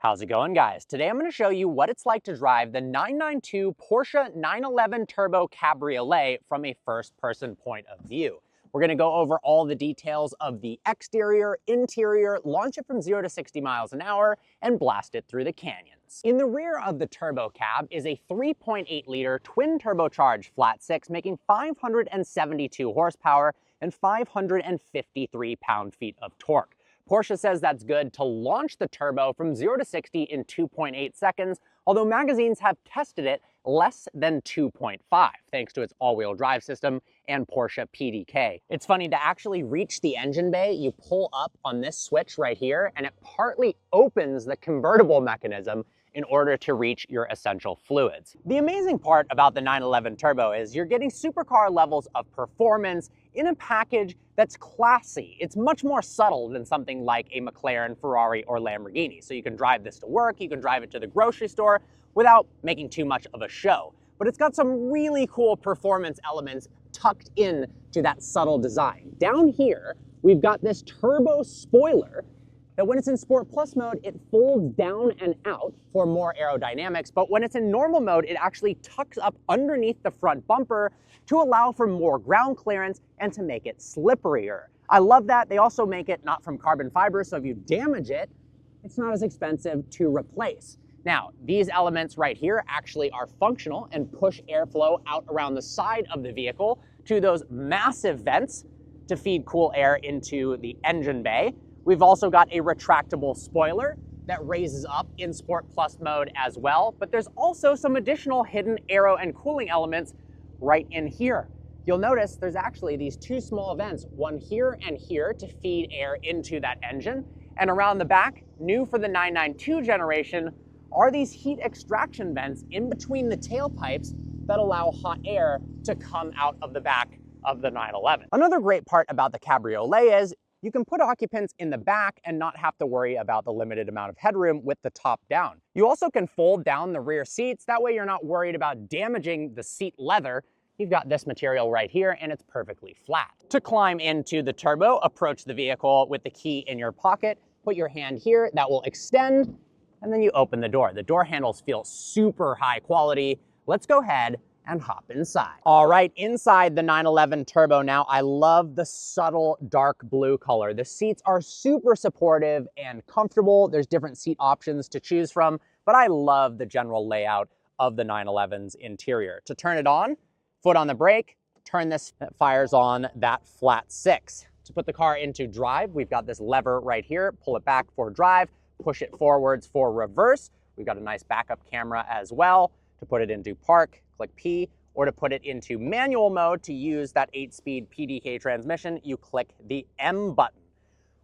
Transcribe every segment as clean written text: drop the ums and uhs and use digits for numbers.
How's it going, guys? Today I'm going to show you what it's like to drive the 992 Porsche 911 Turbo Cabriolet from a first-person point of view. We're going to go over all the details of the exterior, interior, launch it from 0 to 60 miles an hour, and blast it through the canyons. In the rear of the Turbo Cab is a 3.8-liter twin-turbocharged flat six making 572 horsepower and 553 pound-feet of torque. Porsche says that's good to launch the turbo from 0 to 60 in 2.8 seconds, although magazines have tested it less than 2.5, thanks to its all-wheel drive system and Porsche PDK. It's funny, to actually reach the engine bay, you pull up on this switch right here, and it partly opens the convertible mechanism in order to reach your essential fluids. The amazing part about the 911 Turbo is you're getting supercar levels of performance in a package that's classy. It's much more subtle than something like a McLaren, Ferrari, or Lamborghini. So you can drive this to work, you can drive it to the grocery store without making too much of a show. But it's got some really cool performance elements tucked in to that subtle design. Down here, we've got this turbo spoiler that when it's in Sport Plus mode, it folds down and out for more aerodynamics, but when it's in normal mode, it actually tucks up underneath the front bumper to allow for more ground clearance and to make it slipperier. I love that. They also make it not from carbon fiber, so if you damage it, it's not as expensive to replace. Now, these elements right here actually are functional and push airflow out around the side of the vehicle to those massive vents to feed cool air into the engine bay. We've also got a retractable spoiler that raises up in Sport Plus mode as well, but there's also some additional hidden aero and cooling elements right in here. You'll notice there's actually these two small vents, one here and here, to feed air into that engine. And around the back, new for the 992 generation, are these heat extraction vents in between the tailpipes that allow hot air to come out of the back of the 911. Another great part about the Cabriolet is you can put occupants in the back and not have to worry about the limited amount of headroom with the top down. You also can fold down the rear seats, that way you're not worried about damaging the seat leather. You've got this material right here and it's perfectly flat. To climb into the turbo, approach the vehicle with the key in your pocket, put your hand here, that will extend, and then you open the door. The door handles feel super high quality. Let's go ahead and hop inside. All right, inside the 911 Turbo now, I love the subtle dark blue color. The seats are super supportive and comfortable. There's different seat options to choose from, but I love the general layout of the 911's interior. To turn it on, foot on the brake, turn this, that fires on that flat six. To put the car into drive, we've got this lever right here. Pull it back for drive, push it forwards for reverse. We've got a nice backup camera as well. To put it into park, click P, or to put it into manual mode to use that 8-speed PDK transmission, you click the M button.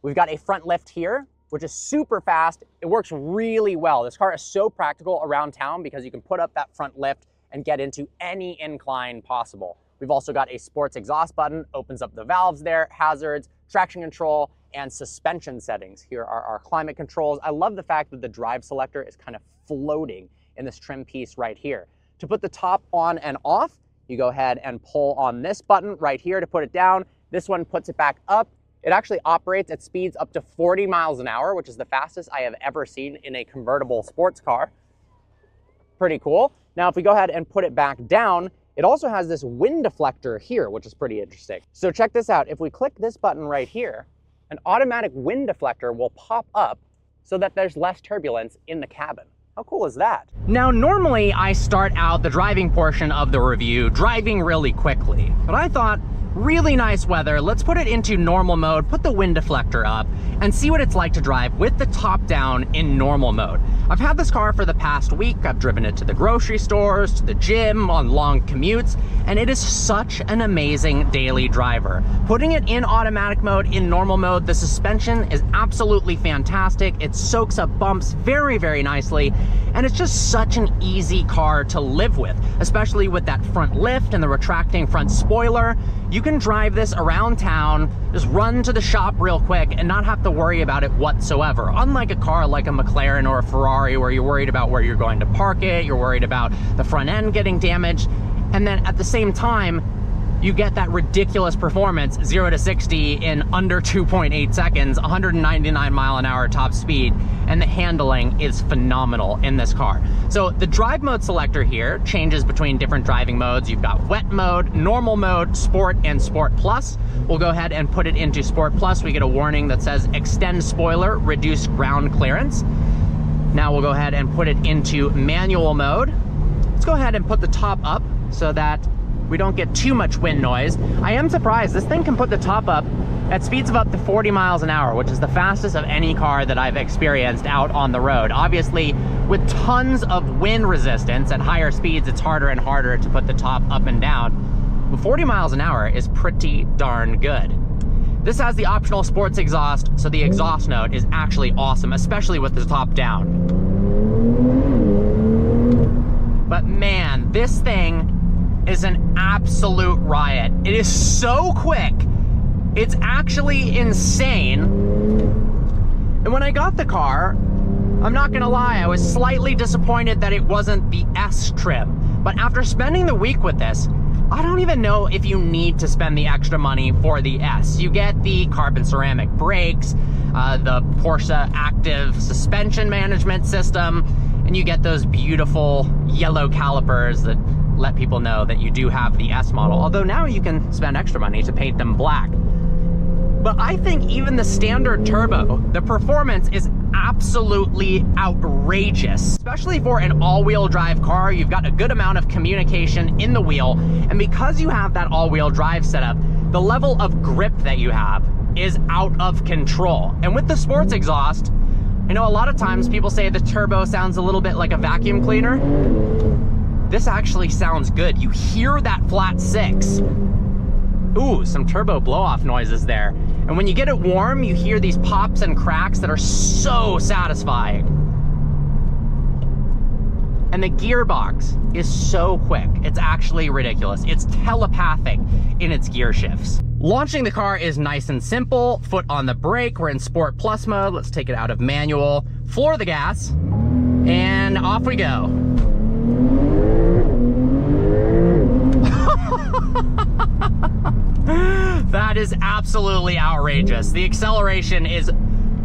We've got a front lift here, which is super fast. It works really well. This car is so practical around town because you can put up that front lift and get into any incline possible. We've also got a sports exhaust button, opens up the valves there, hazards, traction control, and suspension settings. Here are our climate controls. I love the fact that the drive selector is kind of floating in this trim piece right here. To put the top on and off, you go ahead and pull on this button right here to put it down. This one puts it back up. It actually operates at speeds up to 40 miles an hour, which is the fastest I have ever seen in a convertible sports car. Pretty cool. Now, if we go ahead and put it back down, it also has this wind deflector here, which is pretty interesting. So check this out. If we click this button right here, an automatic wind deflector will pop up so that there's less turbulence in the cabin. How cool is that? Now, normally I start out the driving portion of the review driving really quickly, but I thought, really nice weather, let's put it into normal mode, put the wind deflector up, and see what it's like to drive with the top down in normal mode. I've had this car for the past week. I've driven it to the grocery stores, to the gym, on long commutes, and it is such an amazing daily driver. Putting it in automatic mode, in normal mode, the suspension is absolutely fantastic. It soaks up bumps very, very nicely, and it's just such an easy car to live with, especially with that front lift and the retracting front spoiler. You can drive this around town, just run to the shop real quick and not have to worry about it whatsoever. Unlike a car like a McLaren or a Ferrari where you're worried about where you're going to park it, you're worried about the front end getting damaged, and then at the same time, you get that ridiculous performance, 0 to 60 in under 2.8 seconds, 199 mile an hour top speed, and the handling is phenomenal in this car. So the drive mode selector here changes between different driving modes. You've got wet mode, normal mode, sport, and sport plus. We'll go ahead and put it into sport plus. We get a warning that says extend spoiler, reduce ground clearance. Now we'll go ahead and put it into manual mode. Let's go ahead and put the top up so that we don't get too much wind noise. I am surprised, this thing can put the top up at speeds of up to 40 miles an hour, which is the fastest of any car that I've experienced out on the road. Obviously, with tons of wind resistance at higher speeds, it's harder and harder to put the top up and down. But 40 miles an hour is pretty darn good. This has the optional sports exhaust, so the exhaust note is actually awesome, especially with the top down. But man, this thing is an absolute riot. It is so quick. It's actually insane. And when I got the car, I'm not gonna lie, I was slightly disappointed that it wasn't the S trim. But after spending the week with this, I don't even know if you need to spend the extra money for the S. You get the carbon ceramic brakes, the Porsche active suspension management system, and you get those beautiful yellow calipers that let people know that you do have the S model. Although now you can spend extra money to paint them black. But I think even the standard turbo, the performance is absolutely outrageous. Especially for an all-wheel drive car, you've got a good amount of communication in the wheel. And because you have that all-wheel drive setup, the level of grip that you have is out of control. And with the sports exhaust, I know a lot of times people say the turbo sounds a little bit like a vacuum cleaner. This actually sounds good. You hear that flat 6. Ooh, some turbo blow-off noises there. And when you get it warm, you hear these pops and cracks that are so satisfying. And the gearbox is so quick. It's actually ridiculous. It's telepathic in its gear shifts. Launching the car is nice and simple. Foot on the brake. We're in Sport Plus mode. Let's take it out of manual. Floor the gas. And off we go. That is absolutely outrageous. The acceleration is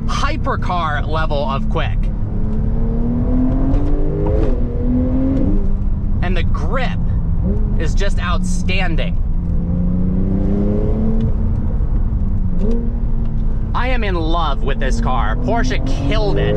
hypercar level of quick. And the grip is just outstanding. I am in love with this car. Porsche killed it.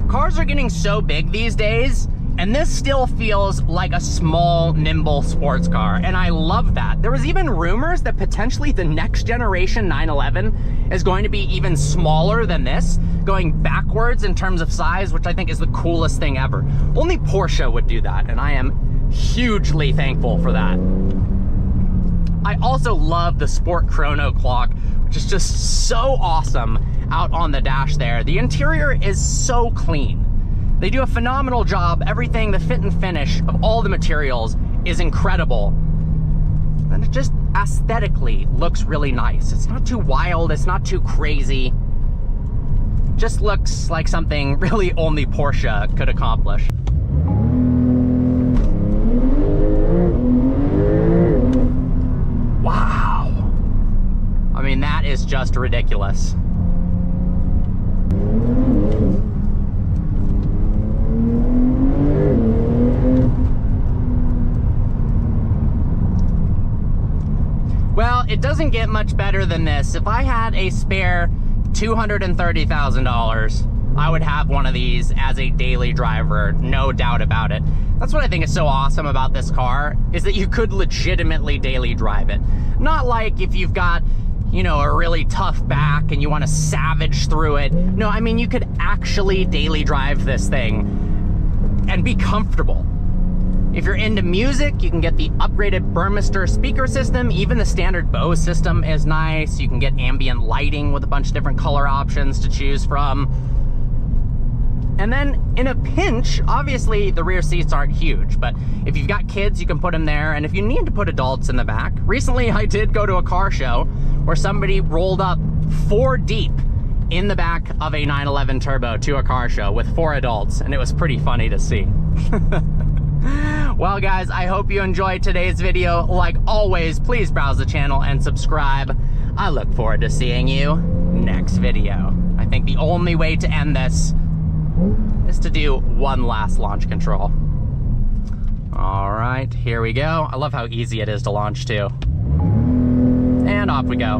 Cars are getting so big these days, and this still feels like a small, nimble sports car, and I love that. There was even rumors that potentially the next generation 911 is going to be even smaller than this, going backwards in terms of size, which I think is the coolest thing ever. Only Porsche would do that, and I am hugely thankful for that. I also love the Sport Chrono clock, which is just so awesome out on the dash there. The interior is so clean. They do a phenomenal job. Everything, the fit and finish of all the materials is incredible. And it just aesthetically looks really nice. It's not too wild, it's not too crazy. Just looks like something really only Porsche could accomplish. Wow. I mean, that is just ridiculous. Well, it doesn't get much better than this. If I had a spare $230,000, I would have one of these as a daily driver, no doubt about it. That's what I think is so awesome about this car, is that you could legitimately daily drive it. Not like if you've got, you know, a really tough back and you want to savage through it. No, I mean, you could actually daily drive this thing and be comfortable. If you're into music, you can get the upgraded Burmester speaker system. Even the standard Bose system is nice. You can get ambient lighting with a bunch of different color options to choose from. And And then in a pinch, obviously the rear seats aren't huge, but if you've got kids, you can put them there. And if you need to put adults in the back, recently I did go to a car show where somebody rolled up 4 deep in the back of a 911 Turbo to a car show with 4 adults, and it was pretty funny to see. Well guys, I hope you enjoyed today's video. Like always, please browse the channel and subscribe. I look forward to seeing you next video. I think the only way to end this is to do one last launch control. All right, here we go. I love how easy it is to launch too. And off we go.